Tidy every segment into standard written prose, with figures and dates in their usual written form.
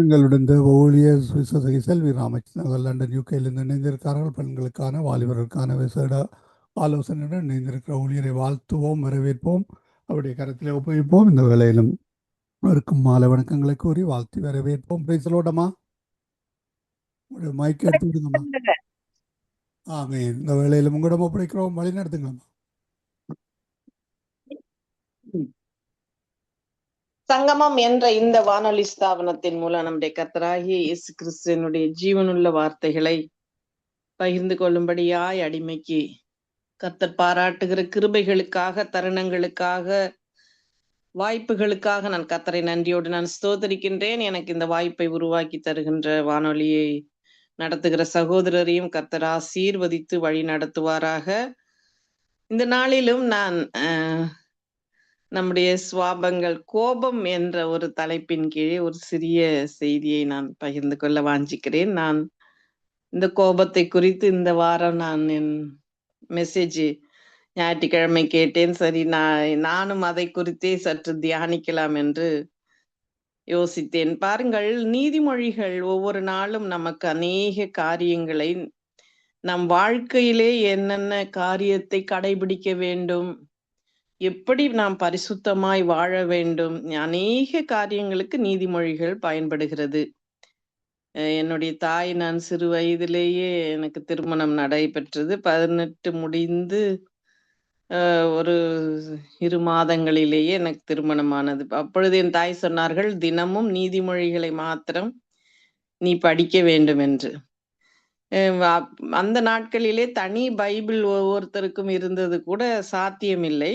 எங்களுடன் தேவ ஊழியர் சுவிசேஷகி செல்வி ராமச்சந்திரன் லண்டன் யூகேலிருந்து இணைந்திருக்கிறார்கள். பெண்களுக்கான வாலிபர்களுக்கான விசேட ஆலோசனையுடன் இணைந்திருக்கிற ஊழியரை வாழ்த்துவோம், வரவேற்போம், அவருடைய கருத்திலே ஒப்புவிப்போம். இந்த வேளையிலும் இருக்கும் மாலை வணக்கங்களை கூறி வாழ்த்தி வரவேற்போம். பேசலோடமா மைக் எடுத்து விடுங்கம்மா. ஆமே, இந்த வேளையிலும் உங்களிடம் ஒப்படைக்கிறோம், வழி நடத்துங்கம்மா. சங்கமம் என்ற இந்த வானொலி ஸ்தாபனத்தின் மூலம் நம்முடைய கர்த்தராகிய இயேசு கிறிஸ்துவினுடைய ஜீவனுள்ள வார்த்தைகளை பகிர்ந்து கொள்ளும்படியாய் அடிமைக்கு கர்த்தர் பாராட்டுகிற கிருபைகளுக்காக, தருணங்களுக்காக, வாய்ப்புகளுக்காக நான் கர்த்தரை நன்றியோடு நான் ஸ்தோத்தரிக்கின்றேன். எனக்கு இந்த வாய்ப்பை உருவாக்கி தருகின்ற வானொலியை நடத்துகிற சகோதரரையும் கர்த்தர் ஆசீர்வதித்து வழி நடத்துவாராக. இந்த நாளிலும் நான் நம்முடைய சுவாபங்கள் கோபம் என்ற ஒரு தலைப்பின் கீழே ஒரு சிறிய செய்தியை நான் பகிர்ந்து கொள்ள வாஞ்சிக்கிறேன். நான் இந்த கோபத்தை குறித்து இந்த வாரம் நான் என் மெசேஜ் ஞாயிற்றுக்கிழமை கேட்டேன். சரி, நானும் அதை குறித்தே சற்று தியானிக்கலாம் என்று யோசித்தேன். பாருங்கள், நீதிமொழிகள் ஒவ்வொரு நாளும் நமக்கு அநேக காரியங்களை, நம் வாழ்க்கையிலே என்னென்ன காரியத்தை கடைபிடிக்க வேண்டும், எப்படி நாம் பரிசுத்தமாய் வாழ வேண்டும், அநேக காரியங்களுக்கு நீதிமொழிகள் பயன்படுகிறது. என்னுடைய தாய், நான் சிறு வயதிலேயே எனக்கு திருமணம் நடைபெற்றது. 18 முடிந்து ஒரு 2 மாதங்களிலேயே எனக்கு திருமணமானது. அப்பொழுது என் தாய் சொன்னார்கள், தினமும் நீதிமொழிகளை மாத்திரம் நீ படிக்க வேண்டும் என்று. அந்த நாட்களிலே தனி பைபிள் ஒவ்வொருத்தருக்கும் இருந்தது கூட சாத்தியமில்லை.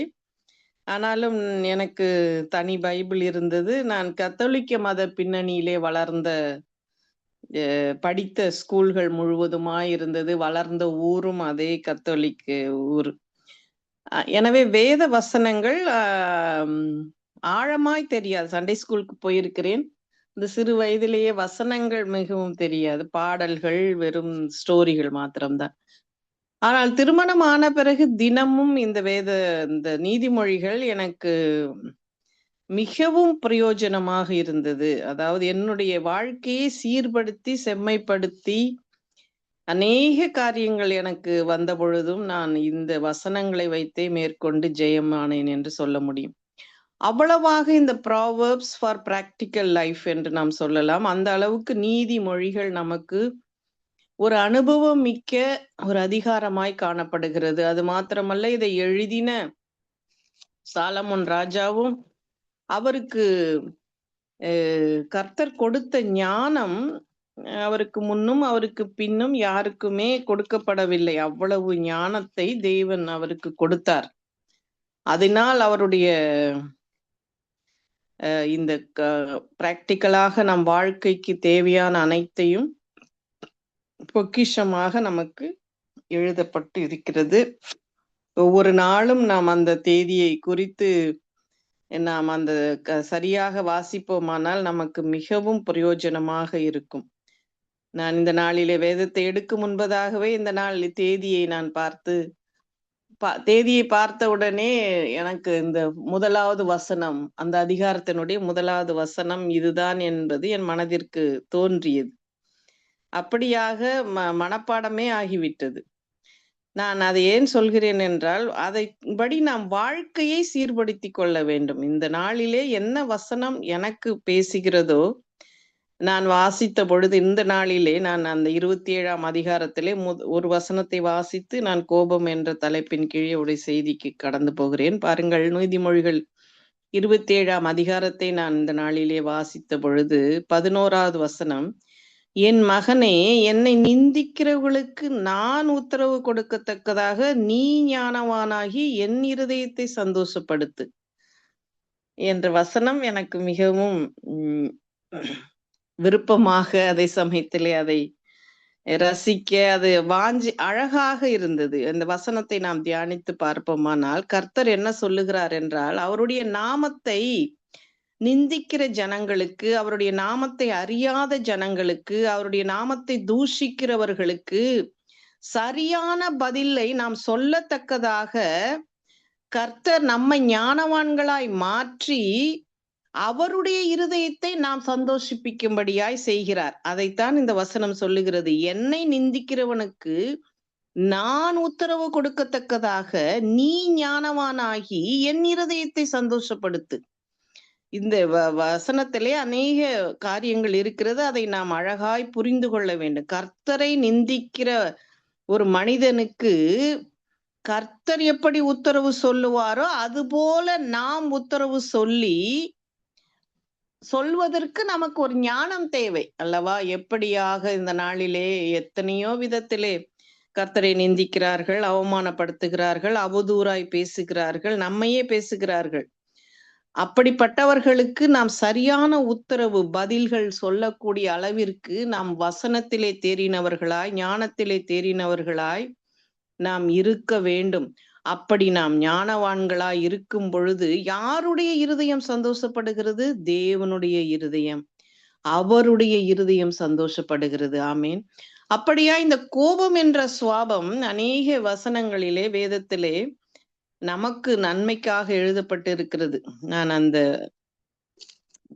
ஆனாலும் எனக்கு தனி பைபிள் இருந்தது. நான் கத்தோலிக்க மத பின்னணியிலே வளர்ந்த, படித்த ஸ்கூல்கள் முழுவதுமாய் இருந்தது. வளர்ந்த ஊரும் அதே கத்தோலிக்க ஊர். எனவே வேத வசனங்கள் ஆழமாய் தெரியாது. சண்டே ஸ்கூலுக்கு போயிருக்கிறேன். இந்த சிறு வயதிலேயே வசனங்கள் மிகவும் தெரியாது. பாடல்கள், வெறும் ஸ்டோரிகள் மாத்திரம்தான். ஆனால் திருமணம் ஆன பிறகு தினமும் இந்த நீதிமொழிகள் எனக்கு மிகவும் பிரயோஜனமாக இருந்தது. அதாவது என்னுடைய வாழ்க்கையை சீர்படுத்தி, செம்மைப்படுத்தி, அநேக காரியங்கள் எனக்கு வந்த பொழுதும் நான் இந்த வசனங்களை வைத்தே மேற்கொண்டு ஜெயமானேன் என்று சொல்ல முடியும். அவ்வளவாக இந்த ப்ராவர்ப்ஸ் ஃபார் பிராக்டிக்கல் லைஃப் என்று நாம் சொல்லலாம். அந்த அளவுக்கு நீதிமொழிகள் நமக்கு ஒரு அனுபவம் மிக்க ஒரு அதிகாரமாய் காணப்படுகிறது. அது மாத்திரமல்ல, இதை எழுதின சாலமோன் ராஜாவும் அவருக்கு கர்த்தர் கொடுத்த ஞானம் அவருக்கு முன்னும் அவருக்கு பின்னும் யாருக்குமே கொடுக்கப்படவில்லை. அவ்வளவு ஞானத்தை தேவன் அவருக்கு கொடுத்தார். அதனால் அவருடைய இந்த பிராக்டிக்கலாக நம் வாழ்க்கைக்கு தேவையான அனைத்தையும் பொக்கிஷமாக நமக்கு எழுதப்பட்டு இருக்கிறது. ஒவ்வொரு நாளும் நாம் அந்த தேதியை குறித்து நாம் அந்த சரியாக வாசிப்போமானால் நமக்கு மிகவும் பிரயோஜனமாக இருக்கும். நான் இந்த நாளிலே வேதத்தை எடுக்கும் முன்பதாகவே இந்த நாள் தேதியை நான் தேதியை பார்த்த உடனே எனக்கு இந்த முதலாவது வசனம், அந்த அதிகாரத்தினுடைய முதலாவது வசனம் இதுதான் என்பது என் மனதிற்கு தோன்றியது. அப்படியாக மனப்பாடமே ஆகிவிட்டது. நான் அதை ஏன் சொல்கிறேன் என்றால், அதைப்படி நாம் வாழ்க்கையை சீர்படுத்தி கொள்ள வேண்டும். இந்த நாளிலே என்ன வசனம் எனக்கு பேசுகிறதோ, நான் வாசித்த பொழுது இந்த நாளிலே நான் அந்த 27ஆம் அதிகாரத்திலே ஒரு வசனத்தை வாசித்து நான் கோபம் என்ற தலைப்பின் கீழே ஒரு செய்திக்கு கடந்து போகிறேன். பாருங்கள், நீதிமொழிகள் 27ஆம் அதிகாரத்தை நான் இந்த நாளிலே வாசித்த பொழுது 11வது வசனம், என் மகனே, என்னை நிந்திக்கிறவர்களுக்கு நான் உத்தரவு கொடுக்கத்தக்கதாக நீ ஞானவானாகி என் இருதயத்தை சந்தோஷப்படுத்து என்ற வசனம் எனக்கு மிகவும் விருப்பமாக, அதே சமயத்திலே அதை ரசிக்க, அது அழகாக இருந்தது. அந்த வசனத்தை நாம் தியானித்து பார்ப்போமானால், கர்த்தர் என்ன சொல்லுகிறார் என்றால், அவருடைய நாமத்தை நிந்திக்கிற ஜனங்களுக்கு, அவருடைய நாமத்தை அறியாத ஜனங்களுக்கு, அவருடைய நாமத்தை தூஷிக்கிறவர்களுக்கு சரியான பதிலை நாம் சொல்லத்தக்கதாக கர்த்தர் நம்மை ஞானவான்களாய் மாற்றி அவருடைய இருதயத்தை நாம் சந்தோஷிப்பிக்கும்படியாய் செய்கிறார். அதைத்தான் இந்த வசனம் சொல்லுகிறது. என்னை நிந்திக்கிறவனுக்கு நான் உத்தரவு கொடுக்கத்தக்கதாக நீ ஞானவானாகி என் இருதயத்தை சந்தோஷப்படுத்து. இந்த வசனத்திலே அநேக காரியங்கள் இருக்கிறது. அதை நாம் அழகாய் புரிந்து கொள்ள வேண்டும். கர்த்தரை நிந்திக்கிற ஒரு மனிதனுக்கு கர்த்தர் எப்படி உத்தரவு சொல்லுவாரோ அதுபோல நாம் உத்தரவு சொல்வதற்கு நமக்கு ஒரு ஞானம் தேவை அல்லவா? எப்படியாக இந்த நாளிலே எத்தனையோ விதத்திலே கர்த்தரை நிந்திக்கிறார்கள், அவமானப்படுத்துகிறார்கள், அவதூறாய் பேசுகிறார்கள், நம்மையே பேசுகிறார்கள். அப்படிப்பட்டவர்களுக்கு நாம் சரியான உத்தரவு பதில்கள் சொல்லக்கூடிய அளவிற்கு நாம் வசனத்திலே தேறினவர்களாய், ஞானத்திலே தேறினவர்களாய் நாம் இருக்க வேண்டும். அப்படி நாம் ஞானவான்களாய் இருக்கும் பொழுது யாருடைய இருதயம் சந்தோஷப்படுகிறது? தேவனுடைய இருதயம், அவருடைய இருதயம் சந்தோஷப்படுகிறது. ஆமேன். அப்படியா இந்த கோபம் என்ற சுவாபம் அநேக வசனங்களிலே வேதத்திலே நமக்கு நன்மைக்காக எழுதப்பட்டு இருக்கிறது. நான் அந்த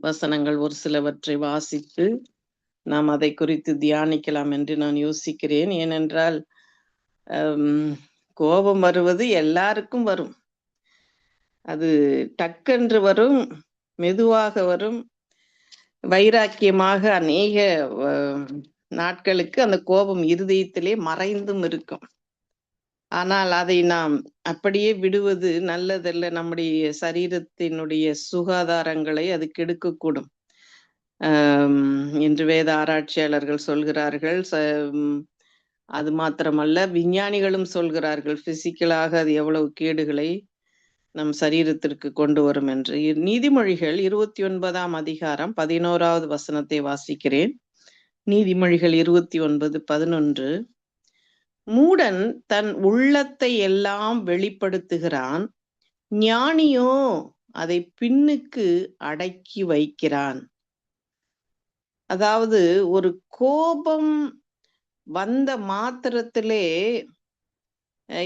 வசனங்கள் ஒரு சிலவற்றை வாசித்து நாம் அதை குறித்து தியானிக்கலாம் என்று நான் யோசிக்கிறேன். ஏனென்றால் கோபம் வருவது எல்லாருக்கும் வரும். அது டக்கென்று வரும், மெதுவாக வரும், வைராக்கியமாக அநேக நாட்களுக்கு அந்த கோபம் இருதயத்திலே மறைந்தும் இருக்கும். ஆனால் அதை நாம் அப்படியே விடுவது நல்லதல்ல. நம்முடைய சரீரத்தினுடைய சுகாதாரங்களை அது கெடுக்கக்கூடும். இன்று வேத ஆராய்ச்சியாளர்கள் சொல்கிறார்கள், அது மாத்திரமல்ல விஞ்ஞானிகளும் சொல்கிறார்கள், பிசிக்கலாக அது எவ்வளவு கேடுகளை நம் சரீரத்திற்கு கொண்டு வரும் என்று. நீதிமொழிகள் 29ஆம் அதிகாரம் 11வது வசனத்தை வாசிக்கிறேன். நீதிமொழிகள் 29:11. மூடன் தன் உள்ளத்தை எல்லாம் வெளிப்படுத்துகிறான், ஞானியோ அதை பின்னுக்கு அடக்கி வைக்கிறான். அதாவது ஒரு கோபம் வந்த மாத்திரத்திலே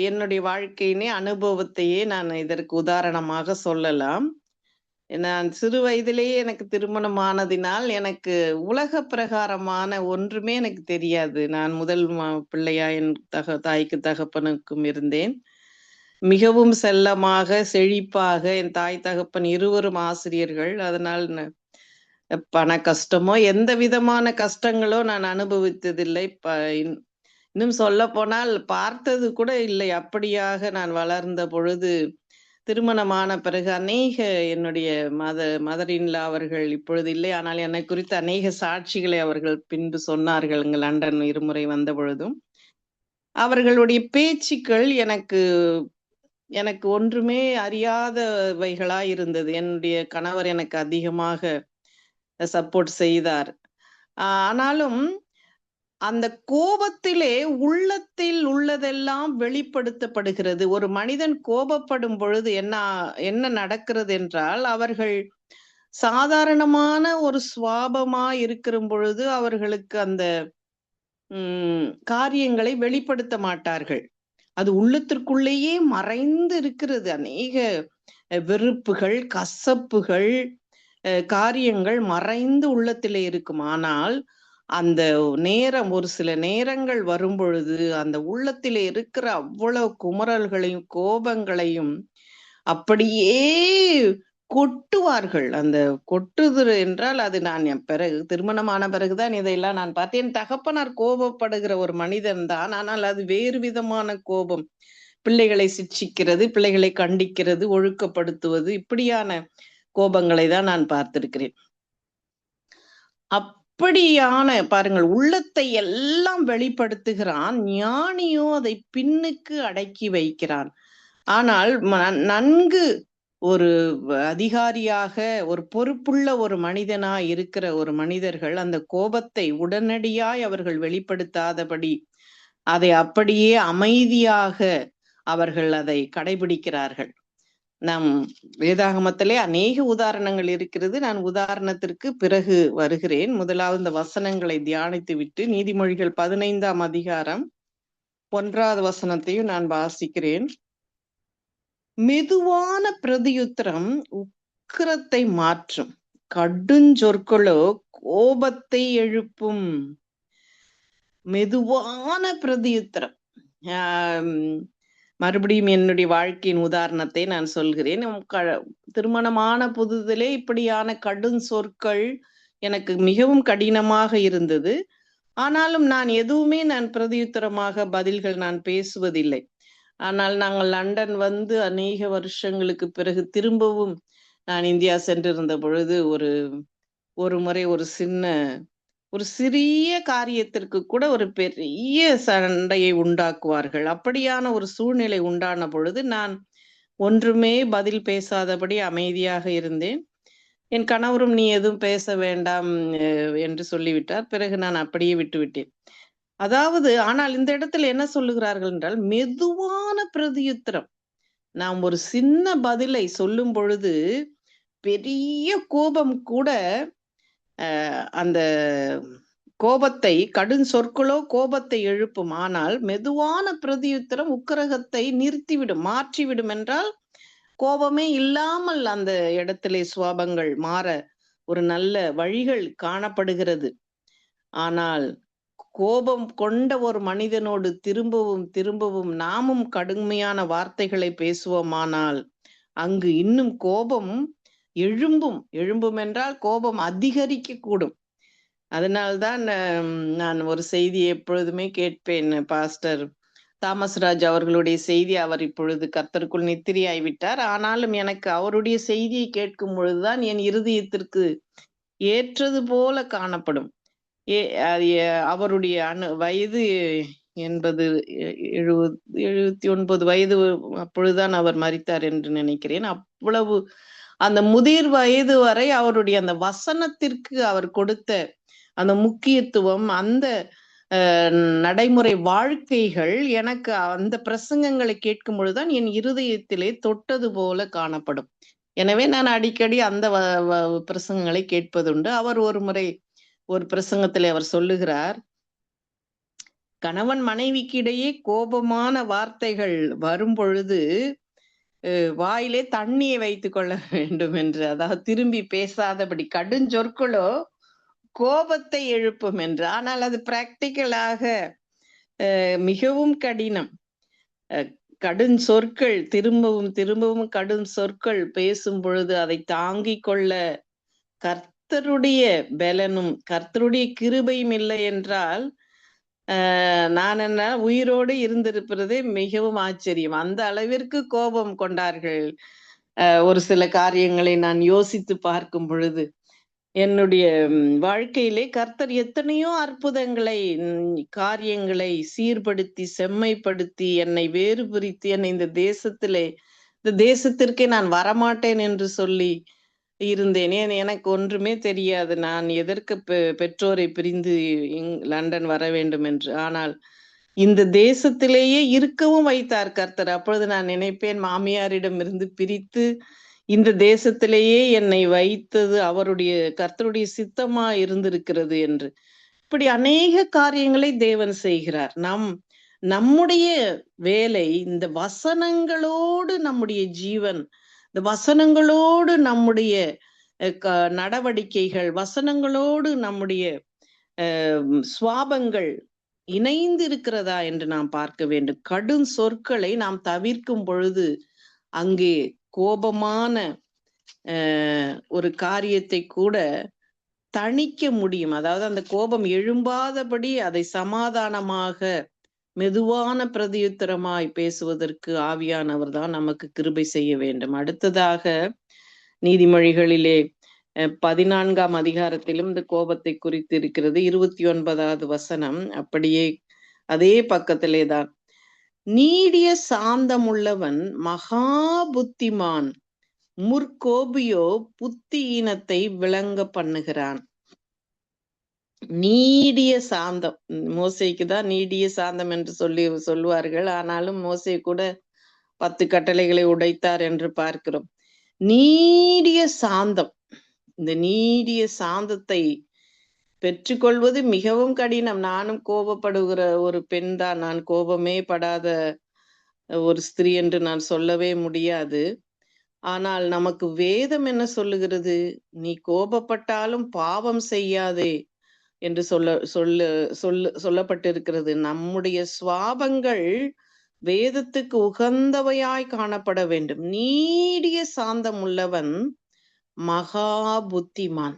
என்னுடைய வாழ்க்கையினே அனுபவத்தையே நான் இதற்கு உதாரணமாக சொல்லலாம். நான் சிறு வயதிலேயே எனக்கு திருமணம் ஆனதினால் எனக்கு உலக பிரகாரமான ஒன்றுமே எனக்கு தெரியாது. நான் முதல் பிள்ளையா என் தாய்க்கு தகப்பனுக்கும் இருந்தேன். மிகவும் செல்லமாக செழிப்பாக என் தாய் தகப்பன் இருவரும் ஆசிரியர்கள். அதனால் பண கஷ்டமோ எந்த விதமான கஷ்டங்களோ நான் அனுபவித்ததில்லை. இன்னும் சொல்ல போனால் பார்த்தது கூட இல்லை. அப்படியாக நான் வளர்ந்த பொழுது திருமணமான பிறகு அநேக என்னுடைய மதரின்லா அவர்கள் இப்பொழுது இல்லை, ஆனால் என்னை குறித்து அநேக சாட்சிகளை அவர்கள் பின்பு சொன்னார்கள். இங்கு லண்டன் இருமுறை வந்த பொழுதும் அவர்களுடைய பேச்சுக்கள் எனக்கு ஒன்றுமே அறியாதவைகளா இருந்தது. என்னுடைய கணவர் எனக்கு அதிகமாக சப்போர்ட் செய்தார். ஆனாலும் அந்த கோபத்திலே உள்ளத்தில் உள்ளதெல்லாம் வெளிப்படுத்தப்படுகிறது. ஒரு மனிதன் கோபப்படும் பொழுது என்ன நடக்கிறது என்றால், அவர்கள் சாதாரணமான ஒரு சுவாபமா இருக்கிற பொழுது அவர்களுக்கு அந்த காரியங்களை வெளிப்படுத்த மாட்டார்கள். அது உள்ளத்திற்குள்ளேயே மறைந்து இருக்கிறது. அநேக வெறுப்புகள், கசப்புகள், காரியங்கள் மறைந்து உள்ளத்திலே இருக்கும். ஆனால் அந்த நேரம், ஒரு சில நேரங்கள் வரும் பொழுது அந்த உள்ளத்திலே இருக்கிற அவ்வளவு குமரல்களையும் கோபங்களையும் அப்படியே கொட்டுவார்கள். அந்த கொட்டுது என்றால் அது நான் என் பிறகு திருமணமான பிறகுதான் இதையெல்லாம் நான் பார்த்தேன். என் தகப்பனார் கோபப்படுகிற ஒரு மனிதன் தான், ஆனால் அது வேறு விதமான கோபம். பிள்ளைகளை சிட்சிக்கிறது, பிள்ளைகளை கண்டிக்கிறது, ஒழுக்கப்படுத்துவது, இப்படியான கோபங்களை தான் நான் பார்த்திருக்கிறேன். அப்படியான பாருங்கள், உள்ளத்தை எல்லாம் வெளிப்படுத்துகிறான், ஞானியோ அதை பின்னுக்கு அடக்கி வைக்கிறான். ஆனால் நன்கு ஒரு அதிகாரியாக, ஒரு பொறுப்புள்ள ஒரு மனிதனாய் இருக்கிற ஒரு மனிதர்கள் அந்த கோபத்தை உடனடியாய் அவர்கள் வெளிப்படுத்தாதபடி அதை அப்படியே அமைதியாக அவர்கள் அதை கடைபிடிக்கிறார்கள். நம் வேதாகமத்திலே அநேக உதாரணங்கள் இருக்கிறது. நான் உதாரணத்திற்கு பிறகு வருகிறேன். முதலாவது இந்த வசனங்களை தியானித்து விட்டு நீதிமொழிகள் 15ஆம் அதிகாரம் 1வது வசனத்தையும் நான் வாசிக்கிறேன். மெதுவான பிரதியுத்தரம் உக்கிரத்தை மாற்றும், கடுஞ்சொற்களோ கோபத்தை எழுப்பும். மெதுவான பிரதியுத்தரம். ஆம், மறுபடியும் என்னுடைய வாழ்க்கையின் உதாரணத்தை நான் சொல்கிறேன். திருமணமான புதுதிலே இப்படியான கடும் சொற்கள் எனக்கு மிகவும் கடினமாக இருந்தது. ஆனாலும் நான் பிரதியுத்தரமாக பதில்கள் நான் பேசுவதில்லை. ஆனால் நாங்கள் லண்டன் வந்து அநேக வருஷங்களுக்கு பிறகு திரும்பவும் நான் இந்தியா சென்றிருந்த பொழுது ஒரு முறை ஒரு சிறிய காரியத்திற்கு கூட ஒரு பெரிய சண்டையை உண்டாக்குவார்கள். அப்படியான ஒரு சூழ்நிலை உண்டான பொழுது நான் ஒன்றுமே பதில் பேசாதபடி அமைதியாக இருந்தேன். என் கணவரும் நீ எதுவும் பேச வேண்டாம் என்று சொல்லிவிட்டார். பிறகு நான் அப்படியே விட்டுவிட்டேன். ஆனால் இந்த இடத்துல என்ன சொல்லுகிறார்கள் என்றால், மெதுவான பிரதியுத்தரம். நாம் ஒரு சின்ன பதிலை சொல்லும் பொழுது பெரிய கோபம் கூட அந்த கோபத்தை, கடும் சொற்களோ கோபத்தை எழுப்பும். ஆனால் மெதுவான பிரதியுத்தரம் உக்கிரகத்தை நிறுத்திவிடும், மாற்றிவிடும். என்றால் கோபமே இல்லாமல் அந்த இடத்திலே சுவாபங்கள் மாற ஒரு நல்ல வழிகள் காணப்படுகிறது. ஆனால் கோபம் கொண்ட ஒரு மனிதனோடு திரும்பவும் திரும்பவும் நாமும் கடுமையான வார்த்தைகளை பேசுவோமானால் அங்கு இன்னும் கோபம் எழும்பும் என்றால் கோபம் அதிகரிக்க கூடும். அதனால்தான் நான் ஒரு செய்தியை எப்பொழுதுமே கேட்பேன். பாஸ்டர் தாமஸ் ராஜ் அவர்களுடைய செய்தி, அவர் இப்பொழுது கர்த்தருக்குள் நித்திரையாய்விட்டார். ஆனாலும் எனக்கு அவருடைய செய்தியை கேட்கும் பொழுதுதான் என் இருதயத்திற்கு ஏற்றது போல காணப்படும். அவருடைய வயது 79 வயது, அப்பொழுதுதான் அவர் மரித்தார் என்று நினைக்கிறேன். அவ்வளவு அந்த முதிர் வயது வரை அவருடைய அந்த வசனத்திற்கு அவர் கொடுத்த அந்த முக்கியத்துவம், அந்த நடைமுறை வாழ்க்கைகள் எனக்கு அந்த பிரசங்கங்களை கேட்கும் பொழுதுதான் என் இருதயத்திலே தொட்டது போல காணப்படும். எனவே நான் அடிக்கடி அந்த பிரசங்கங்களை கேட்பதுண்டு. அவர் ஒரு முறை ஒரு பிரசங்கத்திலே அவர் சொல்லுகிறார், கணவன் மனைவிக்கு இடையே கோபமான வார்த்தைகள் வரும் பொழுது வாயிலே தண்ணியை வைத்துக் கொள்ள வேண்டும் என்று, அதாவது திரும்பி பேசாதபடி. கடுஞ்சொற்களோ கோபத்தை எழுப்பும் என்று. ஆனால் அது பிராக்டிக்கலாக மிகவும் கடினம். கடும் சொற்கள் திரும்பவும் திரும்பவும் கடும் சொற்கள் பேசும் பொழுது அதை தாங்கிக் கொள்ள கர்த்தருடைய பலனும் கர்த்தருடைய கிருபையும் இல்லை என்றால் நான் என்ன உயிரோடு இருந்திருப்பதே மிகவும் ஆச்சரியம். அந்த அளவிற்கு கோபம் கொண்டார்கள். ஒரு சில காரியங்களை நான் யோசித்து பார்க்கும் பொழுது என்னுடைய வாழ்க்கையிலே கர்த்தர் எத்தனையோ அற்புதங்களை, காரியங்களை சீர்படுத்தி செம்மைப்படுத்தி என்னை வேறு பிரித்து என்னை இந்த தேசத்திற்கே நான் வரமாட்டேன் என்று சொல்லி இருந்தேன். எனக்கு ஒன்றுமே தெரியாது, நான் எதற்கு பெற்றோரை பிரிந்து லண்டன் வர வேண்டும் என்று. ஆனால் இந்த தேசத்திலேயே இருக்கவும் வைத்தார் கர்த்தர். அப்பொழுது நான் நினைப்பேன், மாமியாரிடம் இருந்து பிரித்து இந்த தேசத்திலேயே என்னை வைத்தது கர்த்தருடைய சித்தமா இருந்திருக்கிறது என்று. இப்படி அநேக காரியங்களை தேவன் செய்கிறார். நம்முடைய வேலை இந்த வசனங்களோடு நம்முடைய ஜீவன், இந்த வசனங்களோடு நம்முடைய நடவடிக்கைகள், வசனங்களோடு நம்முடைய சுவாபங்கள் இணைந்து இருக்கிறதா என்று நாம் பார்க்க வேண்டும். கடும் சொற்களை நாம் தவிர்க்கும் பொழுது அங்கே கோபமான ஒரு காரியத்தை கூட தணிக்க முடியும். அதாவது அந்த கோபம் எழும்பாதபடி அதை சமாதானமாக மெதுவான பிரதியுத்தரமாய் பேசுவதற்கு ஆவியானவர் தான் நமக்கு கிருபை செய்ய வேண்டும். அடுத்ததாக நீதிமொழிகளிலே 14ஆம் அதிகாரத்திலும் இந்த கோபத்தை குறித்து இருக்கிறது. 29வது வசனம் அப்படியே அதே பக்கத்திலே தான். நீடிய சாந்தம் உள்ளவன் மகா புத்திமான், முற்கோபியோ புத்தியீனத்தை விளங்க பண்ணுகிறான். நீடிய சாந்தம், மோசேக்கு தான் நீடிய சாந்தம் என்று சொல்லுவார்கள். ஆனாலும் மோசே கூட 10 கட்டளைகளை உடைத்தார் என்று பார்க்கிறோம். நீடிய சாந்தம், இந்த நீடிய சாந்தத்தை பெற்றுக்கொள்வது மிகவும் கடினம். நானும் கோபப்படுகிற ஒரு பெண் தான். நான் கோபமே படாத ஒரு ஸ்திரீ என்று நான் சொல்லவே முடியாது. ஆனால் நமக்கு வேதம் என்ன சொல்லுகிறது? நீ கோபப்பட்டாலும் பாவம் செய்யாதே என்று சொல்லப்பட்டிருக்கிறது. நம்முடைய சுவாபங்கள் வேதத்துக்கு உகந்தவையாய் காணப்பட வேண்டும். நீடிய சாந்தம் உள்ளவன் மகா புத்திமான்.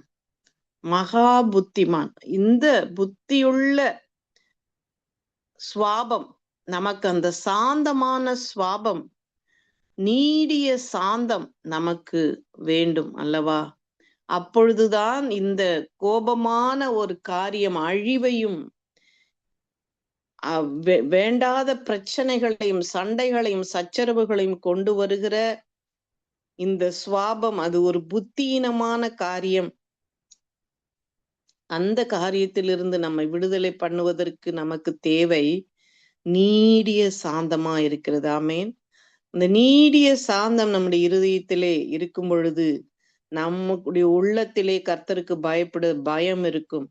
மகா புத்திமான். இந்த புத்தியுள்ள சுவாபம், நமக்கு அந்த சாந்தமான சுவாபம், நீடிய சாந்தம் நமக்கு வேண்டும் அல்லவா? அப்பொழுதுதான் இந்த கோபமான ஒரு காரியம் அழிவையும் வேண்டாத பிரச்சனைகளையும் சண்டைகளையும் சச்சரவுகளையும் கொண்டு வருகிற இந்த சுவாபம், அது ஒரு புத்தியீனமான காரியம். அந்த காரியத்திலிருந்து நம்மை விடுதலை பண்ணுவதற்கு நமக்கு தேவை நீடிய சாந்தமா இருக்கிறது. ஆமேன். இந்த நீடிய சாந்தம் நம்முடைய இருதயத்திலே இருக்கும் பொழுது நம்முடைய உள்ளத்திலே கர்த்தருக்கு பயம் இருக்கும்.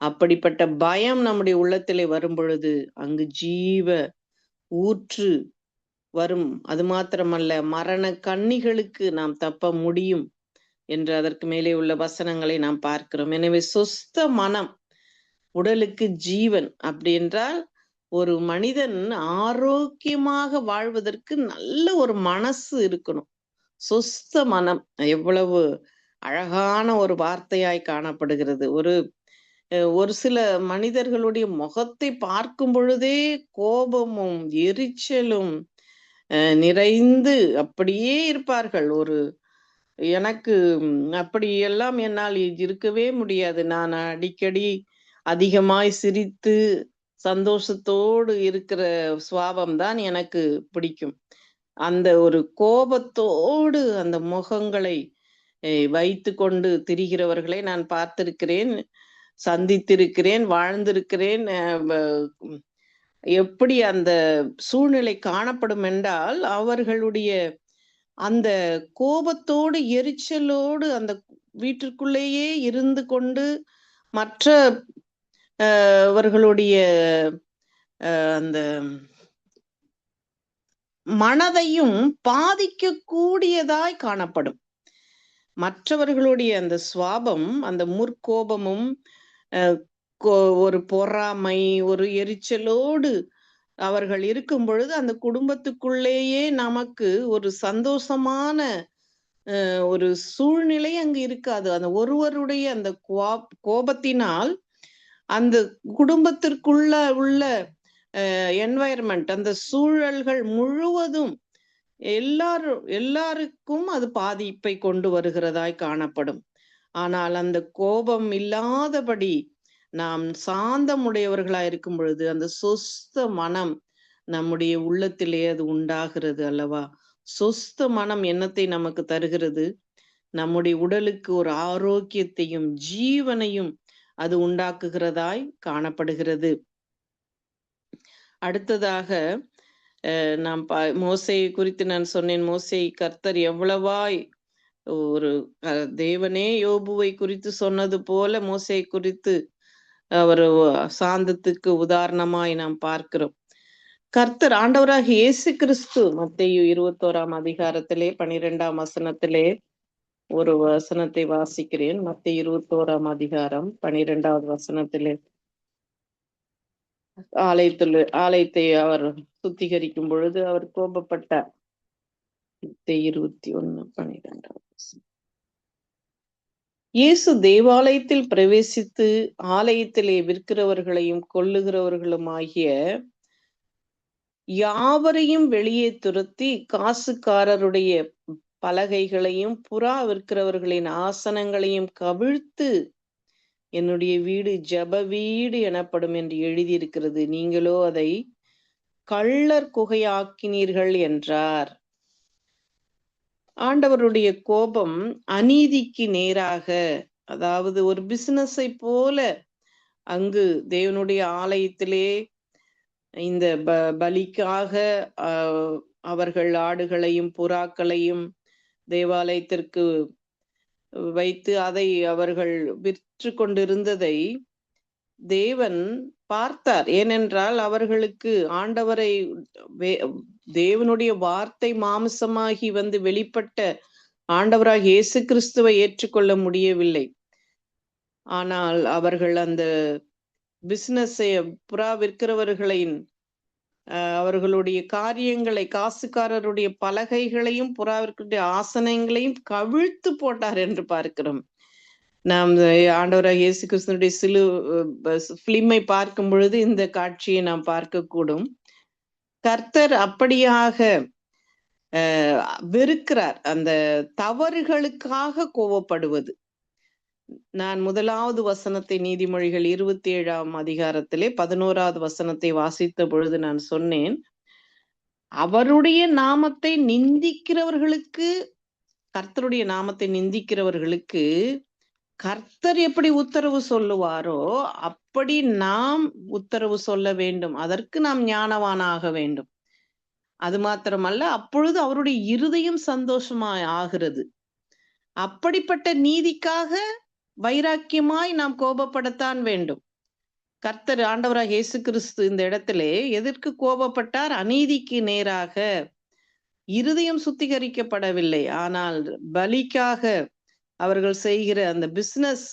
அப்படிப்பட்ட பயம் நம்முடைய உள்ளத்திலே வரும் பொழுது அங்கு ஜீவ ஊற்று வரும். அது மாத்திரமல்ல, மரண கண்ணிகளுக்கு நாம் தப்ப முடியும் என்று அதற்கு மேலே உள்ள வசனங்களை நாம் பார்க்கிறோம். எனவே சுஸ்த மனம் உடலுக்கு ஜீவன். அப்படி என்றால் ஒரு மனிதன் ஆரோக்கியமாக வாழ்வதற்கு நல்ல ஒரு மனசு இருக்கணும். சுஸ்த மனம் எவ்வளவு அழகான ஒரு வார்த்தையாய் காணப்படுகிறது. ஒரு சில மனிதர்களுடைய முகத்தை பார்க்கும் பொழுதே கோபமும் எரிச்சலும் நிறைந்து அப்படியே இருப்பார்கள். எனக்கு அப்படியெல்லாம் என்னால் இருக்கவே முடியாது. நான் அடிக்கடி அதிகமாய் சிரித்து சந்தோஷத்தோடு இருக்கிற சுவாபம் தான் எனக்கு பிடிக்கும். அந்த ஒரு கோபத்தோடு அந்த முகங்களை வைத்து கொண்டு திரிகிறவர்களை நான் பார்த்திருக்கிறேன், சந்தித்திருக்கிறேன், வாழ்ந்திருக்கிறேன். எப்படி அந்த சூழ்நிலை காணப்படும் என்றால், அவர்களுடைய அந்த கோபத்தோடு எரிச்சலோடு அந்த வீட்டிற்குள்ளேயே இருந்து கொண்டு மற்ற அவர்களுடைய அந்த மனதையும் பாதிக்கக்கூடியதாய் காணப்படும். மற்றவர்களுடைய அந்த சுவாபம், அந்த முற்கோபமும் ஒரு பொறாமை, ஒரு எரிச்சலோடு அவர்கள் இருக்கும் பொழுது அந்த குடும்பத்துக்குள்ளேயே நமக்கு ஒரு சந்தோஷமான ஒரு சூழ்நிலை அங்கு இருக்காது. அந்த ஒருவருடைய அந்த கோபத்தினால் அந்த குடும்பத்திற்குள்ள உள்ள என்வாயர்மெண்ட், அந்த சூழல்கள் முழுவதும் எல்லாருக்கும் அது பாதிப்பை கொண்டு வருகிறதாய் காணப்படும். ஆனால் அந்த கோபம் இல்லாதபடி நாம் சாந்தமுடையவர்களாய் இருக்கும் பொழுது அந்த சொஸ்த மனம் நம்முடைய உள்ளத்திலே அது உண்டாகிறது அல்லவா? சொஸ்த மனம் என்னத்தை நமக்கு தருகிறது? நம்முடைய உடலுக்கு ஒரு ஆரோக்கியத்தையும் ஜீவனையும் அது உண்டாக்குகிறதாய் காணப்படுகிறது. அடுத்ததாக நாம் மோசேயை குறித்து நான் சொன்னேன். மோசே கர்த்தர் எவ்வளவாய் ஒரு தேவனே யோபுவை குறித்து சொன்னது போல மோசே குறித்து அவர் சாந்தத்துக்கு உதாரணமாய் நாம் பார்க்கிறோம். கர்த்தர் ஆண்டவராக இயேசு கிறிஸ்து மத்தேயு 21ஆம் அதிகாரத்திலே 12ஆம் வசனத்திலே ஒரு வசனத்தை வாசிக்கிறேன். மத்தேயு 21ஆம் அதிகாரம் 12வது வசனத்திலே ஆலயத்தை அவர் சுத்திகரிக்கும் பொழுது அவர் கோபப்பட்டார். 21:12. இயேசு தேவாலயத்தில் பிரவேசித்து ஆலயத்திலே விற்கிறவர்களையும் கொல்லுகிறவர்களும் ஆகிய யாவரையும் வெளியே துரத்தி காசுக்காரருடைய பலகைகளையும் புறா விற்கிறவர்களின் ஆசனங்களையும் கவிழ்த்து என்னுடைய வீடு ஜப வீடு எனப்படும் என்று எழுதியிருக்கிறது, நீங்களோ அதை கள்ளர் குகையாக்கினீர்கள் என்றார். ஆண்டவருடைய கோபம் அநீதிக்கு நேராக, அதாவது ஒரு பிசினஸை போல அங்கு தேவனுடைய ஆலயத்திலே இந்த பலிக்காக அவர்கள் ஆடுகளையும் புறாக்களையும் தேவாலயத்திற்கு வைத்து அதை அவர்கள் விற்று கொண்டிருந்ததை தேவன் பார்த்தார். ஏனென்றால் அவர்களுக்கு ஆண்டவரை தேவனுடைய வார்த்தை மாம்சமாகி வந்து வெளிப்பட்ட ஆண்டவராக இயேசு கிறிஸ்துவை ஏற்றுக்கொள்ள முடியவில்லை. ஆனால் அவர்கள் அந்த பிசினஸை, புறா விற்கிறவர்களின் அவர்களுடைய காரியங்களை, காசுக்காரருடைய பலகைகளையும் புறாவிற்குடைய ஆசனங்களையும் கவிழ்த்து போட்டார் என்று பார்க்கிறோம். நாம் ஆண்டவராக இயேசு கிறிஸ்துனுடைய பிலிமை பார்க்கும் பொழுது இந்த காட்சியை நாம் பார்க்கக்கூடும். கர்த்தர் அப்படியாக வெறுக்கிறார் அந்த தவறுகளுக்காக கோபப்படுவது. நான் 1வது வசனத்தை நீதிமொழிகள் 27ஆம் அதிகாரத்திலே 11வது வசனத்தை வாசித்த பொழுது நான் சொன்னேன், அவருடைய நாமத்தை நிந்திக்கிறவர்களுக்கு, கர்த்தருடைய நாமத்தை நிந்திக்கிறவர்களுக்கு கர்த்தர் எப்படி உத்தரவு சொல்லுவாரோ அப்படி நாம் உத்தரவு சொல்ல வேண்டும். அதற்கு நாம் ஞானவானாக வேண்டும். அது மாத்திரமல்ல, அப்பொழுது அவருடைய இருதயம் சந்தோஷமாய் ஆகிறது. அப்படிப்பட்ட நீதிக்காக வைராக்கியமாய் நாம் கோபப்படத்தான் வேண்டும். கர்த்தர் ஆண்டவராக இயேசு கிறிஸ்து இந்த இடத்திலே எதற்கு கோபப்பட்டார்? அநீதிக்கு நேராக. இருதயம் சுத்திகரிக்கப்படவில்லை, ஆனால் பலிக்காக அவர்கள் செய்கிற அந்த பிசினஸ்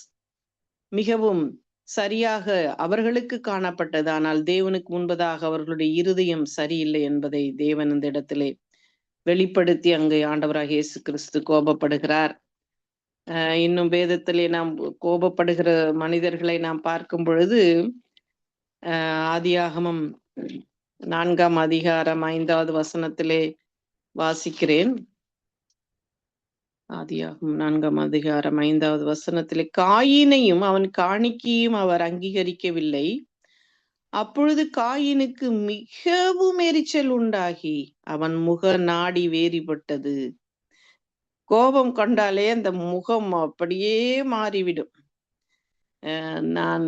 மிகவும் சரியாக அவர்களுக்கு காணப்பட்டது. ஆனால் தேவனுக்கு முன்பதாக அவர்களுடைய இருதயம் சரியில்லை என்பதை தேவன் இந்த இடத்திலே வெளிப்படுத்தி அங்கு ஆண்டவராக இயேசு கிறிஸ்து கோபப்படுகிறார். இன்னும் வேதத்திலே நாம் கோபப்படுகிற மனிதர்களை நாம் பார்க்கும் பொழுது ஆதியாகமம் 4ஆம் அதிகாரம் 5வது வசனத்திலே வாசிக்கிறேன். ஆதியாகமம் 4ஆம் அதிகாரம் 5வது வசனத்திலே, காயினையும் அவன் காணிக்கையும் அவர் அங்கீகரிக்கவில்லை. அப்பொழுது காயினுக்கு மிகவும் எரிச்சல் உண்டாகி அவன் முக நாடி வேறுபட்டது. கோபம் கொண்டாலே அந்த முகம் அப்படியே மாறிவிடும். நான்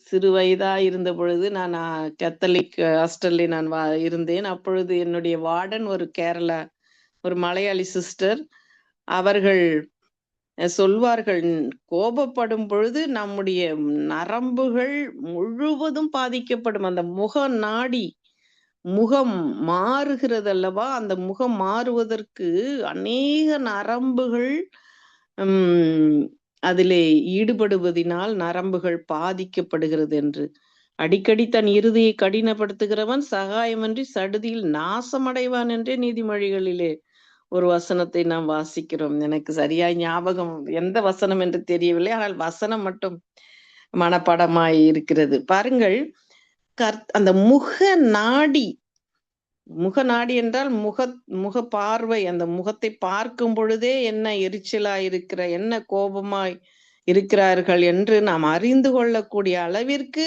சிறு வயதா இருந்த பொழுது நான் கத்தலிக் ஹாஸ்டல்ல நான் இருந்தேன். அப்பொழுது என்னுடைய வார்டன் ஒரு மலையாளி சிஸ்டர். அவர்கள் சொல்வார்கள், கோபப்படும் பொழுது நம்முடைய நரம்புகள் முழுவதும் பாதிக்கப்படும். அந்த முகம் மாறுகிறது அல்லவா? அந்த முகம் மாறுவதற்கு அநேக நரம்புகள் அதிலே ஈடுபடுவதினால் நரம்புகள் பாதிக்கப்படுகிறது என்று. அடிக்கடி தன் இருதயை கடினப்படுத்துகிறவன் சகாயமின்றி சடுதியில் நாசமடைவான் என்றே நீதிமொழிகளிலே ஒரு வசனத்தை நாம் வாசிக்கிறோம். எனக்கு சரியாய் ஞாபகம் எந்த வசனம் என்று தெரியவில்லை, ஆனால் வசனம் மட்டும் மனப்பாடமாய் இருக்கிறது. பாருங்கள், அந்த முக நாடி என்றால் முக பார்வை. அந்த முகத்தை பார்க்கும் பொழுதே என்ன எரிச்சலாய் இருக்கிற, என்ன கோபமாய் இருக்கிறார்கள் என்று நாம் அறிந்து கொள்ளக்கூடிய அளவிற்கு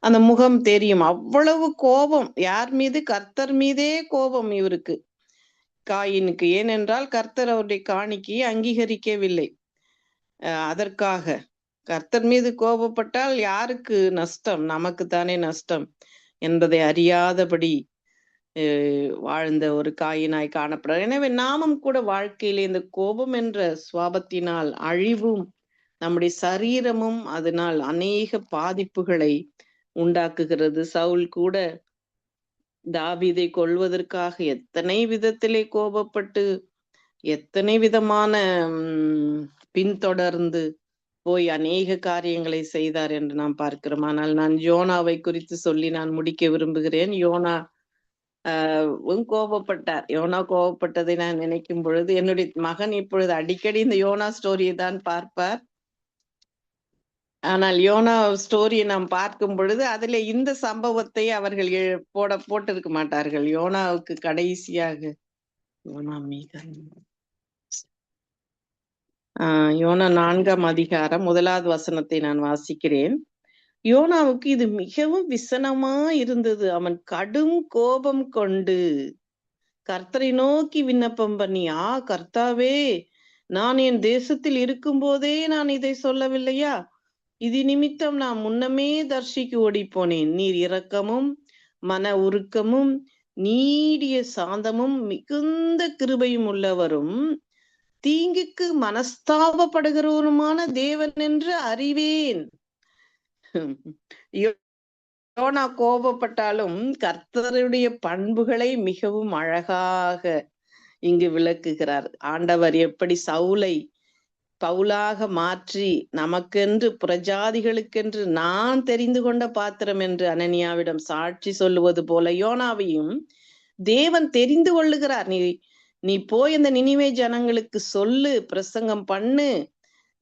அந்த முகம் தெரியும். அவ்வளவு கோபம். யார் மீது? கர்த்தர் மீதே கோபம் இவருக்கு, காயினுக்கு. ஏனென்றால் கர்த்தர் அவருடைய காணிக்கையை அங்கீகரிக்கவில்லை. அதற்காக கர்த்தர் மீது கோபப்பட்டால் யாருக்கு நஷ்டம்? நமக்கு தானே நஷ்டம் என்பதை அறியாதபடி வாழ்ந்த ஒரு காயினாய் காணப்படுறார். எனவே நாமும் கூட வாழ்க்கையிலே இந்த கோபம் என்ற சுவாபத்தினால் அழிவும் நம்முடைய சரீரமும் அதனால் அநேக பாதிப்புகளை உண்டாக்குகிறது. சவுல் கூட தாவீதை கொல்வதற்காக எத்தனை விதத்திலே கோபப்பட்டு எத்தனை விதமான பின்தொடர்ந்து போய் அநேக காரியங்களை செய்தார் என்று நாம் பார்க்கிறோம். ஆனால் நான் யோனாவை குறித்து சொல்லி நான் முடிக்க விரும்புகிறேன். யோனா கோபப்பட்டார். யோனா கோபப்பட்டதை நான் நினைக்கும் பொழுது என்னுடைய மகன் இப்பொழுது அடிக்கடி இந்த யோனா ஸ்டோரியை தான் பார்ப்பார். ஆனால் யோனா ஸ்டோரியை நாம் பார்க்கும் பொழுது அதுல இந்த சம்பவத்தை அவர்கள் போட்டிருக்க மாட்டார்கள். யோனாவுக்கு கடைசியாக யோனா 4ஆம் அதிகாரம் 1வது வசனத்தை நான் வாசிக்கிறேன். யோனாவுக்கு இது மிகவும் விசனமா இருந்தது. அவன் கடும் கோபம் கொண்டு கர்த்தரை நோக்கி விண்ணப்பம் பண்ணி, கர்த்தாவே, நான் என் தேசத்தில் இருக்கும் போதே நான் இதை சொல்லவில்லையா? இது நிமித்தம் நான் முன்னமே தர்ஷிக்கு ஓடி போனேன். நீர் இரக்கமும் மன உருக்கமும் நீடிய சாந்தமும் மிகுந்த கிருபையும் உள்ளவரும் தீங்குக்கு மனஸ்தாபப்படுகிறவருமான தேவன் என்று அறிவேன். யோனா கோபப்பட்டாலும் கர்த்தருடைய பண்புகளை மிகவும் அழகாக இங்கு விளக்குகிறார். ஆண்டவர் எப்படி சவுலை பவுலாக மாற்றி நமக்கென்று பிரஜாதிகளுக்கென்று நான் தெரிந்து கொண்ட பாத்திரம் என்று அனனியாவிடம் சாட்சி சொல்லுவது போல யோனாவையும் தேவன் தெரிந்து கொள்ளுகிறார். நீ போய் அந்த நினிவே ஜனங்களுக்கு சொல்லு, பிரசங்கம் பண்ணு,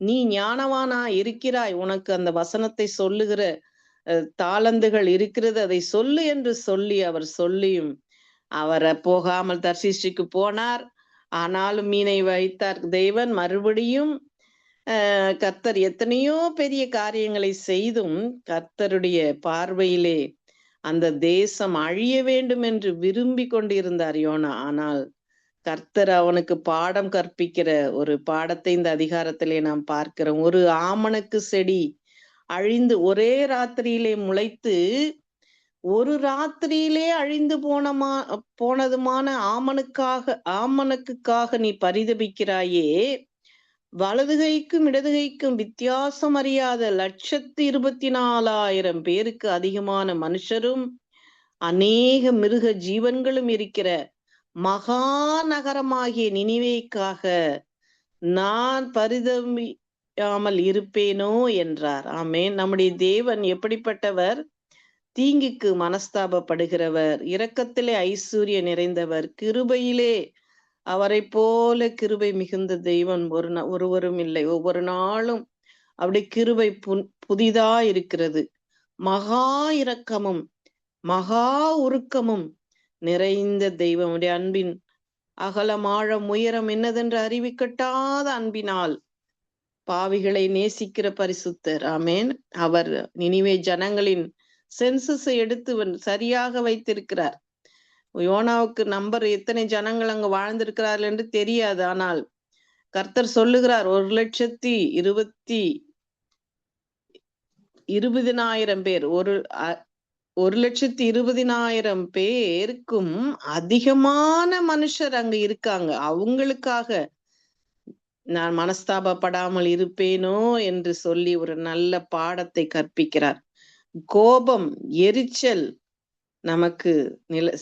நீ ஞானவானா இருக்கிறாய், உனக்கு அந்த வசனத்தை சொல்லுகிற தாளந்துகள் இருக்கிறது, அதை சொல்லு என்று சொல்லி அவர் சொல்லியும் அவரை போகாமல் தர்சீசுக்கு போனார். ஆனாலும் மீனை வைத்தார் தேவன். மறுபடியும் கர்த்தர் எத்தனையோ பெரிய காரியங்களை செய்தும் கர்த்தருடைய பார்வையிலே அந்த தேசம் அழிய வேண்டும் என்று விரும்பி கொண்டிருந்தார் யோனா. ஆனால் கர்த்தர் அவனுக்கு பாடம் கற்பிக்கிற ஒரு பாடத்தை இந்த அதிகாரத்திலே நாம் பார்க்கிறோம். ஒரு ஆமணக்கு செடி அழிந்து ஒரே ராத்திரியிலே முளைத்து ஒரு ராத்திரியிலே அழிந்து போனதுமான ஆமணக்குக்காக நீ பரிதபிக்கிறாயே, வலதுகைக்கும் இடதுகைக்கும் வித்தியாசம் அறியாத 124,000 பேருக்கு அதிகமான மனுஷரும் அநேக மிருக ஜீவன்களும் இருக்கிற மகா நகரமாகிய நினிவேக்காக நான் பரிதபியாமல் இருப்பேனோ என்றார். ஆமென். நம்முடைய தேவன் எப்படிப்பட்டவர்? தீங்குக்கு மனஸ்தாபப்படுகிறவர், இரக்கத்திலே ஐஸ்வர்யம் நிறைந்தவர், கிருபையிலே அவரை போல கிருபை மிகுந்த தெய்வன் ஒருவரும் இல்லை. ஒவ்வொரு நாளும் அப்படி கிருபை புதிதா இருக்கிறது. மகா இரக்கமும் மகா உருக்கமும் நிறைந்த தெய்வம். அன்பின் அகலமாழம் உயரம் என்னதென்று அறிவிக்கட்டாத அன்பினால் பாவிகளை நேசிக்கிற பரிசுத்தர். ஆமேன். அவர் நினிவே ஜனங்களின் சென்சஸை எடுத்து சரியாக வைத்திருக்கிறார். யோனாவுக்கு நம்பர் எத்தனை ஜனங்கள் அங்கு வாழ்ந்திருக்கிறார்கள் என்று தெரியாது. ஆனால் கர்த்தர் சொல்லுகிறார் 1,20,000 பேர், 1,20,000 பேருக்கும் அதிகமான மனுஷர் அங்கு இருக்காங்க. அவங்களுக்காக நான் மனஸ்தாபப்படாமல் இருப்பேனோ என்று சொல்லி ஒரு நல்ல பாடத்தை கற்பிக்கிறார். கோபம், எரிச்சல் நமக்கு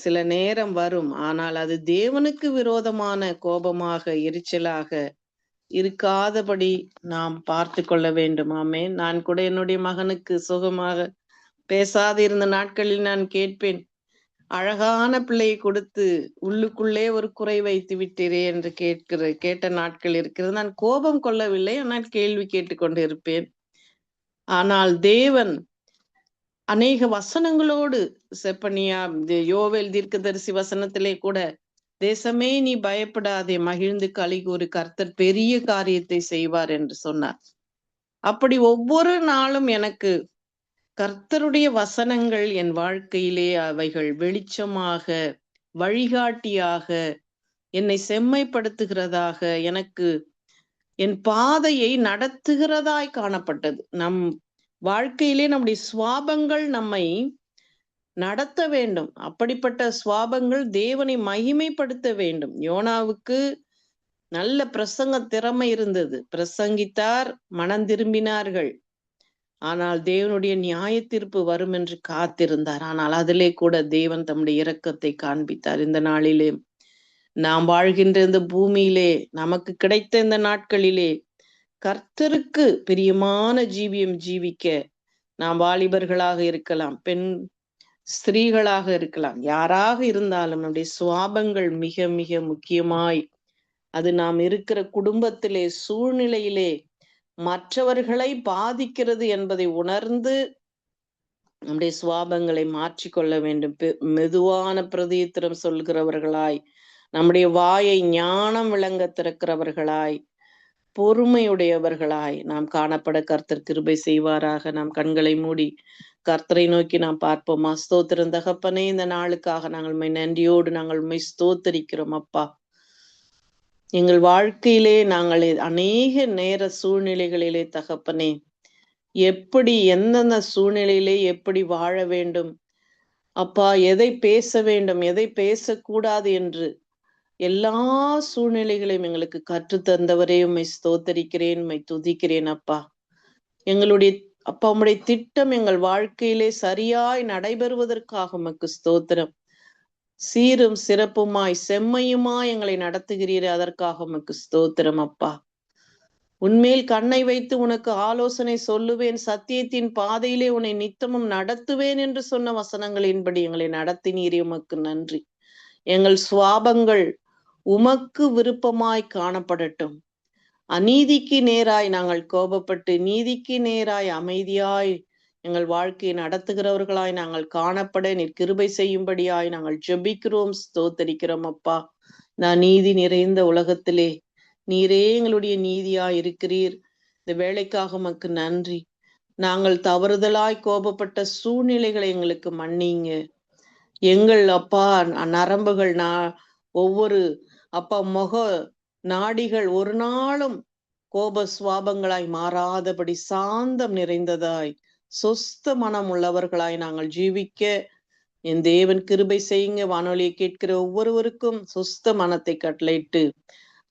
சில நேரம் வரும். ஆனால் அது தேவனுக்கு விரோதமான கோபமாக எரிச்சலாக இருக்காதபடி நாம் பார்த்து கொள்ள வேண்டும். ஆமென். நான் கூட என்னுடைய மகனுக்கு சுகமாக பேசாதிருந்த நாட்களில் நான் கேட்பேன், அழகான பிள்ளையை கொடுத்து உள்ளுக்குள்ளே ஒரு குறை வைத்து விட்டீரே என்று கேட்ட நாட்கள் இருக்கிறது. நான் கோபம் கொள்ளவில்லை, ஆனால் கேள்வி கேட்டுக்கொண்டு இருப்பேன். ஆனால் தேவன் அநேக வசனங்களோடு செப்பனியா யோவேல் தீர்க்கதரிசி வசனத்திலே கூட தேசமே நீ பயப்படாதே, மகிழ்ந்து களிகூறு, கர்த்தர் பெரிய காரியத்தை செய்வார் என்று சொன்னார். அப்படி ஒவ்வொரு நாளும் எனக்கு கர்த்தருடைய வசனங்கள் என் வாழ்க்கையிலே அவைகள் வெளிச்சமாக, வழிகாட்டியாக, என்னை செம்மைப்படுத்துகிறதாக, எனக்கு என் பாதையை நடத்துகிறதாய் காணப்பட்டது. நம் வாழ்க்கையிலே நம்முடைய சுவாபங்கள் நம்மை நடத்த வேண்டும். அப்படிப்பட்ட சுவாபங்கள் தேவனை மகிமைப்படுத்த வேண்டும். யோனாவுக்கு நல்ல பிரசங்க திறமை இருந்தது. பிரசங்கித்தார், மனம் திரும்பினார்கள். ஆனால் தேவனுடைய நியாய தீர்ப்பு வரும் என்று காத்திருந்தார். ஆனால் அதிலே கூட தேவன் தம்முடைய இரக்கத்தை காண்பித்தார். இந்த நாளிலே நாம் வாழ்கின்ற இந்த பூமியிலே நமக்கு கிடைத்த இந்த நாட்களிலே கர்த்தருக்கு பிரியமான ஜீவியம் ஜீவிக்க நாம் வாலிபர்களாக இருக்கலாம், பெண் ஸ்திரீகளாக இருக்கலாம், யாராக இருந்தாலும் நம்முடைய சுவாபங்கள் மிக மிக முக்கியமாய் அது நாம் இருக்கிற குடும்பத்திலே சூழ்நிலையிலே மற்றவர்களை பாதிக்கிறது என்பதை உணர்ந்து நம்முடைய சுவாபங்களை மாற்றிக்கொள்ள வேண்டும். மெதுவான பிரதித்திரம் சொல்கிறவர்களாய், நம்முடைய வாயை ஞானம் விளங்க திறக்கிறவர்களாய், பொறுமையுடையவர்களாய் நாம் காணப்பட கர்த்தர் கிருபை செய்வாராக. நாம் கண்களை மூடி கர்த்தரை நோக்கி நாம் பார்ப்போமா. ஸ்தோத்திரம் தகப்பனே, இந்த நாளுக்காக நாங்கள் நன்றியோடு நாங்கள் ஸ்தோத்தரிக்கிறோம் அப்பா. எங்கள் வாழ்க்கையிலே நாங்கள் அநேக நேர சூழ்நிலைகளிலே தகப்பனே, எப்படி எந்தெந்த சூழ்நிலையிலே எப்படி வாழ வேண்டும் அப்பா, எதை பேச வேண்டும், எதை பேசக்கூடாது என்று எல்லா சூழ்நிலைகளையும் எங்களுக்கு கற்றுத்தந்தவரே உம்மை ஸ்தோத்தரிக்கிறேன், உம்மை துதிக்கிறேன் அப்பா. எங்களுடைய அப்பா உம்முடைய திட்டம் எங்கள் வாழ்க்கையிலே சரியாய் நடைபெறுவதற்காக உமக்கு ஸ்தோத்திரம். சீரும் சிறப்புமாய் செம்மையுமாய் எங்களை நடத்துகிறீரே, அதற்காக உமக்கு ஸ்தோத்திரம் அப்பா. உன்மேல் கண்ணை வைத்து உனக்கு ஆலோசனை சொல்லுவேன், சத்தியத்தின் பாதையிலே உன்னை நித்தமும் நடத்துவேன் என்று சொன்ன வசனங்களின்படி எங்களை நடத்தினீரே, உமக்கு நன்றி. எங்கள் சுவாபங்கள் உமக்கு விருப்பமாய் காணப்படட்டும். அநீதிக்கு நேராய் நாங்கள் கோபப்பட்டு நீதிக்கு நேராய் அமைதியாய் எங்கள் வாழ்க்கையை நடத்துகிறவர்களாய் நாங்கள் காணப்பட நீர் கிருபை செய்யும்படியாய் நாங்கள் ஜெபிக்கிறோம், ஸ்தோத்தரிக்கிறோம் அப்பா. நான் நீதி நிறைந்த உலகத்திலே நீரே எங்களுடைய நீதியாய் இருக்கிறீர். இந்த வேலைக்காக உமக்கு நன்றி. நாங்கள் தவறுதலாய் கோபப்பட்ட சூழ்நிலைகளை எங்களுக்கு மன்னிங்க. எங்கள் அப்பா நரம்புகள் ஒவ்வொரு அப்பா முக நாடிகள் ஒரு நாளும் கோப சுவாபங்களாய் மாறாதபடி சாந்தம் நிறைந்ததாய் சொஸ்த மனம் உள்ளவர்களாய் நாங்கள் ஜீவிக்க என் தேவன் கிருபை செய்யுங்க. வானொலியை கேட்கிற ஒவ்வொருவருக்கும் சொஸ்த மனத்தை கட்டளையிட்டு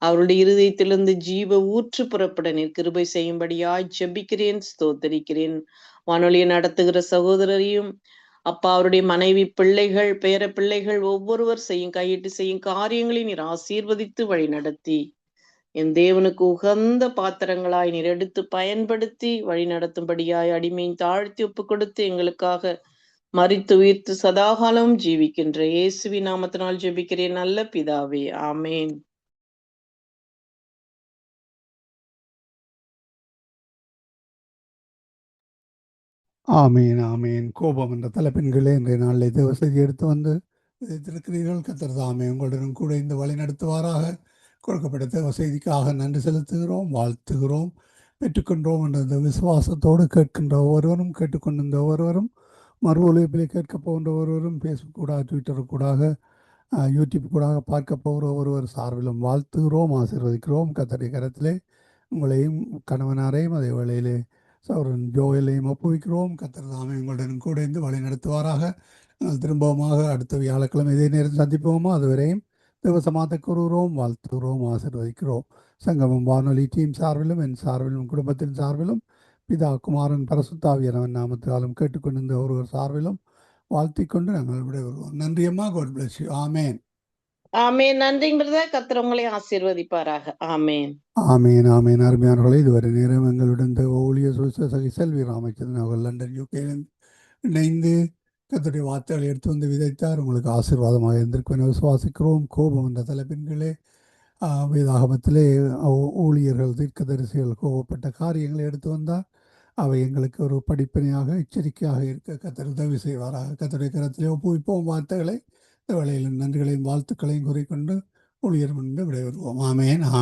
அவருடைய இருதயத்திலிருந்து ஜீவ ஊற்று புறப்பட நீர் கிருபை செய்யும்படியாய் ஜெபிக்கிறேன், ஸ்தோத்தரிக்கிறேன். வானொலியை நடத்துகிற சகோதரரையும் அப்பா, அவருடைய மனைவி, பிள்ளைகள், பேர பிள்ளைகள் ஒவ்வொருவர் கையிட்டு செய்யும் காரியங்களை நீர் ஆசீர்வதித்து வழி நடத்தி என் தேவனுக்கு உகந்த பாத்திரங்களாய் நீர் எடுத்து பயன்படுத்தி வழி நடத்தும்படியாய் அடிமையின் தாழ்த்தி ஒப்பு கொடுத்து எங்களுக்காக மரித்து உயிர்த்து சதாகாலம் ஜீவிக்கின்ற இயேசுவி நாமத்தினால் ஜெபிக்கிறேன் நல்ல பிதாவே, ஆமேன். ஆமீன் ஆமீன். கோபம் என்ற தலைப்பின்களே இன்றைய நாளில் தேவ செய்தி எடுத்து வந்து விதைத்திருக்கிறீர்கள். கர்த்தர் தாமே உங்களுடன் கூட இந்த வழி நடத்துவாராக. கொடுக்கப்பட்ட தேவ செய்திக்காக நன்றி செலுத்துகிறோம், வாழ்த்துகிறோம், பெற்றுக்கொண்டோம் என்ற இந்த விசுவாசத்தோடு கேட்கின்ற ஒவ்வொருவரும், கேட்டுக்கொண்டிருந்த ஒவ்வொருவரும், மறு ஒலிப்பிலே கேட்க போகின்ற ஒருவரும், ஃபேஸ்புக் கூடாக, ட்விட்டர் கூடாக, யூடியூப் கூடாக பார்க்க போகிற ஒருவர் சார்பிலும் வாழ்த்துகிறோம், ஆசீர்வதிக்கிறோம். கர்த்தருடைய கரத்திலே உங்களையும் கணவனாரையும் அதே வேளையிலே சௌரன் ஜோயலையும் ஒப்புவிக்கிறோம். கர்த்தர் தாமே உங்களுடன் கூட இருந்து வழி நடத்துவாராக. நாங்கள் திரும்பவுமாக அடுத்த வியாழக்கிழமை இதே நேரம் சந்திப்போமோ, அதுவரையும் தேவசமாத்தை கூறுகிறோம், வாழ்த்துகிறோம், ஆசீர்வதிக்கிறோம். சங்கமம் வானொலி டீம் சார்பிலும் என் சார்பிலும் குடும்பத்தின் சார்பிலும் பிதா குமாரன் பரிசுத்தாவியானவன் நாமத்தாலும் கேட்டுக்கொண்டிருந்த ஒருவர் சார்பிலும் வாழ்த்திக் கொண்டு நாங்கள் விடைபெறுவோம். நன்றி அம்மா. God bless you. ஆமேன். ஆமேன். நன்றிங்கிறத கர்த்தர் உங்களை ஆசீர்வதிப்பாராக. ஆமேன். ஆமேன் ஆமேன். அருமையானவர்களே, இதுவரை நேரம் எங்களுடன் ஊழிய சுவிசேஷகி செல்வி ராமச்சந்திரன் அவர்கள் லண்டன் யூகேயில் இணைந்து கர்த்தருடைய வார்த்தைகளை எடுத்து வந்து விதைத்தார். உங்களுக்கு ஆசீர்வாதமாக இருந்திருக்கும் என விசுவாசிக்கிறோம். கோபம் என்ற தலைப்பின்களே வேதாகமத்திலே ஊழியர்கள், தீர்க்கதரிசிகள் கோபப்பட்ட காரியங்களை எடுத்து வந்தார். அவை எங்களுக்கு ஒரு படிப்பினையாக, எச்சரிக்கையாக இருக்க கர்த்தர் உதவி செய்வாராக. கர்த்தருடைய கரத்திலே ஒப்புவிப்போம் வார்த்தைகளை. இந்த வேளையில் நன்றிகளையும் வாழ்த்துக்களையும் கூறிக்கொண்டு ஊழியர் முன்பு விடைபெறுவோம். ஆமேன்.